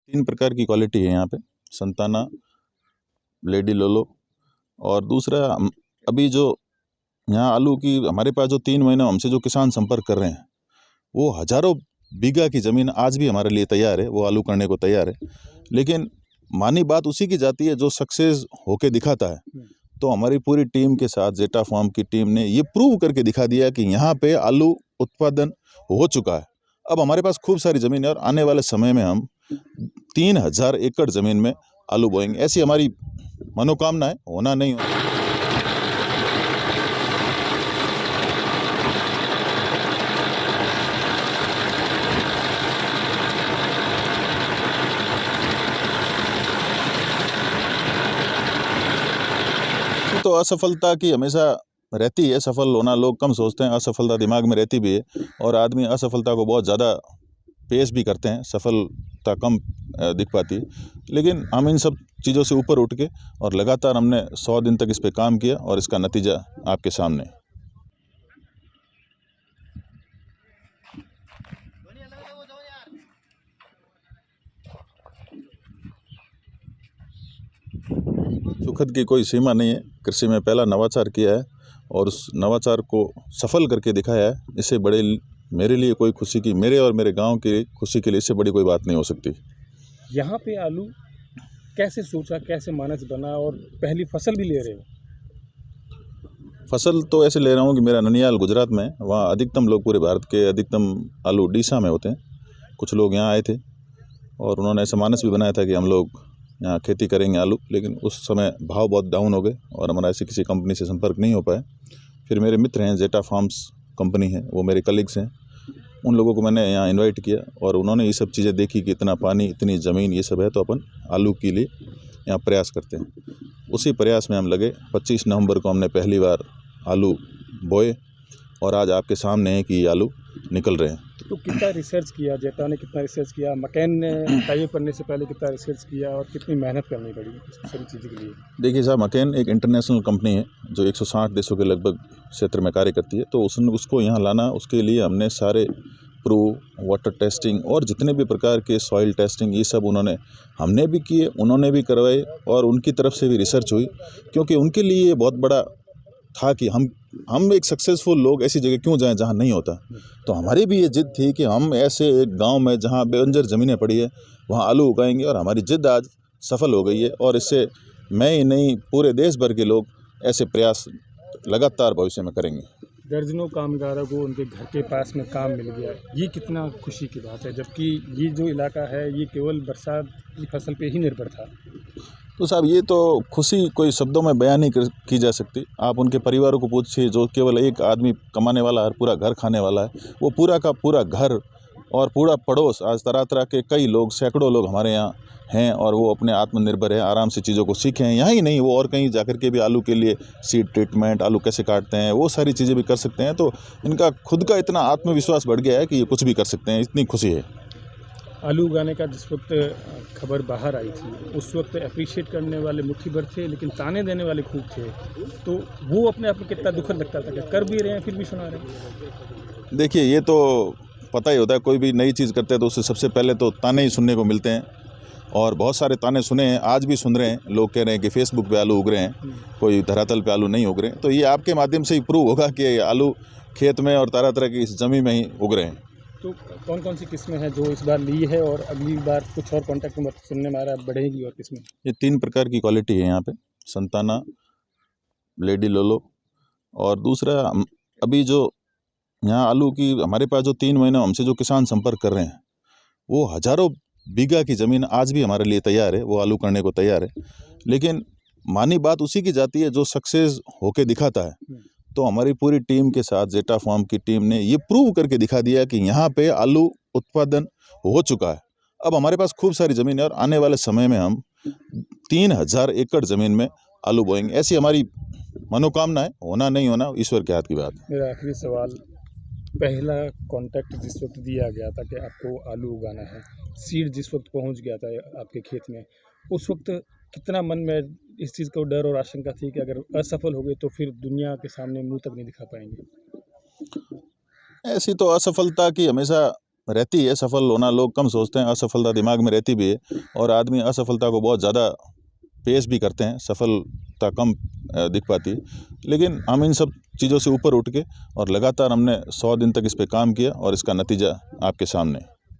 तीन प्रकार की क्वालिटी है यहाँ पे, संताना, लेडी लोलो और दूसरा अभी जो यहाँ आलू की हमारे पास जो 3 महीने हमसे जो किसान संपर्क कर रहे हैं वो हजारों बीघा की ज़मीन आज भी हमारे लिए तैयार है, वो आलू करने को तैयार है। लेकिन मानी बात उसी की जाती है जो सक्सेस होके दिखाता है। तो हमारी पूरी टीम के साथ जेटा फार्म की टीम ने ये प्रूव करके दिखा दिया कि यहाँ पे आलू उत्पादन हो चुका है। अब हमारे पास खूब सारी ज़मीन है और आने वाले समय में हम 3000 एकड़ ज़मीन में आलू बोएंगे, ऐसी हमारी मनोकामना है। होना नहीं होना। तो असफलता की हमेशा रहती है, सफल होना लोग कम सोचते हैं, असफलता दिमाग में रहती भी है और आदमी असफलता को बहुत ज़्यादा पेश भी करते हैं, सफलता कम दिख पाती है। लेकिन हम इन सब चीज़ों से ऊपर उठ के और लगातार हमने 100 दिन तक इस पे काम किया और इसका नतीजा आपके सामने है। सुखद की कोई सीमा नहीं है। कृषि में पहला नवाचार किया है और उस नवाचार को सफल करके दिखाया है। इससे बड़े मेरे लिए कोई खुशी की, मेरे और मेरे गांव की खुशी के लिए इससे बड़ी कोई बात नहीं हो सकती। यहाँ पे आलू कैसे सोचा, कैसे मानस बना और पहली फसल भी ले रहे हो? फसल तो ऐसे ले रहा हूँ कि मेरा ननियाल गुजरात में है, वहाँ अधिकतम लोग, पूरे भारत के अधिकतम आलू डीसा में होते हैं। कुछ लोग यहाँ आए थे और उन्होंने ऐसा मानस भी बनाया था कि हम लोग यहाँ खेती करेंगे आलू, लेकिन उस समय भाव बहुत डाउन हो गए और हमारा ऐसी किसी कंपनी से संपर्क नहीं हो पाया। फिर मेरे मित्र हैं, जेटा फार्म्स कंपनी है, वो मेरे कलीग्स हैं, उन लोगों को मैंने यहाँ इनवाइट किया और उन्होंने ये सब चीज़ें देखी कि इतना पानी, इतनी ज़मीन, ये सब है, तो अपन आलू के लिए यहाँ प्रयास करते हैं। उसी प्रयास में हम लगे। 25 नवंबर को हमने पहली बार आलू बोए और आज आपके सामने है कि ये आलू निकल रहे हैं। तो कितना रिसर्च किया, जेटा ने कितना रिसर्च किया, मकैन ने टाइप करने से पहले कितना रिसर्च किया और कितनी मेहनत करनी पड़ी इस सारी चीज़ों के लिए? देखिए साहब, मकैन एक इंटरनेशनल कंपनी है जो 160 देशों के लगभग क्षेत्र में कार्य करती है। तो उसको यहाँ लाना, उसके लिए हमने सारे प्रूव, वाटर टेस्टिंग और जितने भी प्रकार के सॉइल टेस्टिंग, ये सब हमने भी किए, उन्होंने भी करवाए और उनकी तरफ से भी रिसर्च हुई, क्योंकि उनके लिए ये बहुत बड़ा था कि हम एक सक्सेसफुल लोग ऐसी जगह क्यों जाएं जहां नहीं होता। तो हमारी भी ये जिद थी कि हम ऐसे एक गांव में जहां बेबंजर ज़मीनें पड़ी है वहां आलू उगाएंगे और हमारी जिद आज सफल हो गई है। और इससे मैं ही नहीं, पूरे देश भर के लोग ऐसे प्रयास लगातार भविष्य में करेंगे। दर्जनों कामगारों को उनके घर के पास में काम मिल गया, ये कितना खुशी की बात है, जबकि ये जो इलाका है ये केवल बरसात की फसल पे ही निर्भर था। तो साहब, ये तो खुशी कोई शब्दों में बयान नहीं की जा सकती। आप उनके परिवारों को पूछिए, जो केवल एक आदमी कमाने वाला है, पूरा घर खाने वाला है, वो पूरा का पूरा घर और पूरा पड़ोस, आज तरह तरह के कई लोग, सैकड़ों लोग हमारे यहाँ हैं और वो अपने आत्मनिर्भर है, आराम से चीज़ों को सीखे हैं। यहाँ ही नहीं, वो और कहीं जाकर के भी आलू के लिए सीड ट्रीटमेंट, आलू कैसे काटते हैं, वो सारी चीज़ें भी कर सकते हैं। तो इनका खुद का इतना आत्मविश्वास बढ़ गया है कि ये कुछ भी कर सकते हैं, इतनी खुशी है। आलू उगाने का जिस वक्त खबर बाहर आई थी, उस वक्त अप्रिशिएट करने वाले मुट्ठी भर थे, लेकिन ताने देने वाले खूब थे। तो वो अपने आप में कितना दुखद लगता था कि कर भी रहे हैं फिर भी सुना रहे हैं। देखिए, ये तो पता ही होता है, कोई भी नई चीज़ करते हैं तो उससे सबसे पहले तो ताने ही सुनने को मिलते हैं और बहुत सारे ताने सुने हैं, आज भी सुन रहे हैं। लोग कह रहे हैं कि फेसबुक पे आलू उग रहे हैं, कोई धरातल पे आलू नहीं उग रहे हैं। तो ये आपके माध्यम से ही प्रूव होगा कि आलू खेत में और तरह तरह की इस ज़मीन में ही उग रहे हैं। तो कौन कौन सी किस्में हैं जो इस बार ली है और अगली बार कुछ और कॉन्टैक्ट में सुनने में आ रहा है बढ़ेगी और किस्में? ये 3 प्रकार की क्वालिटी है यहाँ पे, संताना, लेडी लोलो और दूसरा अभी जो यहाँ आलू की हमारे पास जो 3 महीने हमसे जो किसान संपर्क कर रहे हैं वो हजारों बीघा की ज़मीन आज भी हमारे लिए तैयार है, वो आलू करने को तैयार है। लेकिन मानी बात उसी की जाती है जो सक्सेस होके दिखाता है। तो हमारी पूरी टीम के साथ जेटा फार्म की टीम ने ये प्रूव करके दिखा दिया कि यहाँ पे आलू उत्पादन हो चुका है। अब हमारे पास खूब सारी ज़मीन है और आने वाले समय में हम 3000 एकड़ ज़मीन में आलू बोएंगे, ऐसी हमारी मनोकामना है। होना नहीं होना ईश्वर के हाथ की बात है। मेरा आखिरी सवाल, पहला कॉन्टैक्ट जिस वक्त दिया गया था कि आपको आलू उगाना है, सीड जिस वक्त पहुंच गया था आपके खेत में, उस वक्त कितना मन में इस चीज़ का डर और आशंका थी कि अगर असफल हो गए तो फिर दुनिया के सामने मुंह तक नहीं दिखा पाएंगे? ऐसी तो असफलता की हमेशा रहती है, सफल होना लोग कम सोचते हैं, असफलता दिमाग में रहती भी है और आदमी असफलता को बहुत ज़्यादा पेश भी करते हैं, सफलता कम दिख पाती है। लेकिन हम इन सब चीज़ों से ऊपर उठ के और लगातार हमने 100 दिन तक इस पे काम किया और इसका नतीजा आपके सामने है।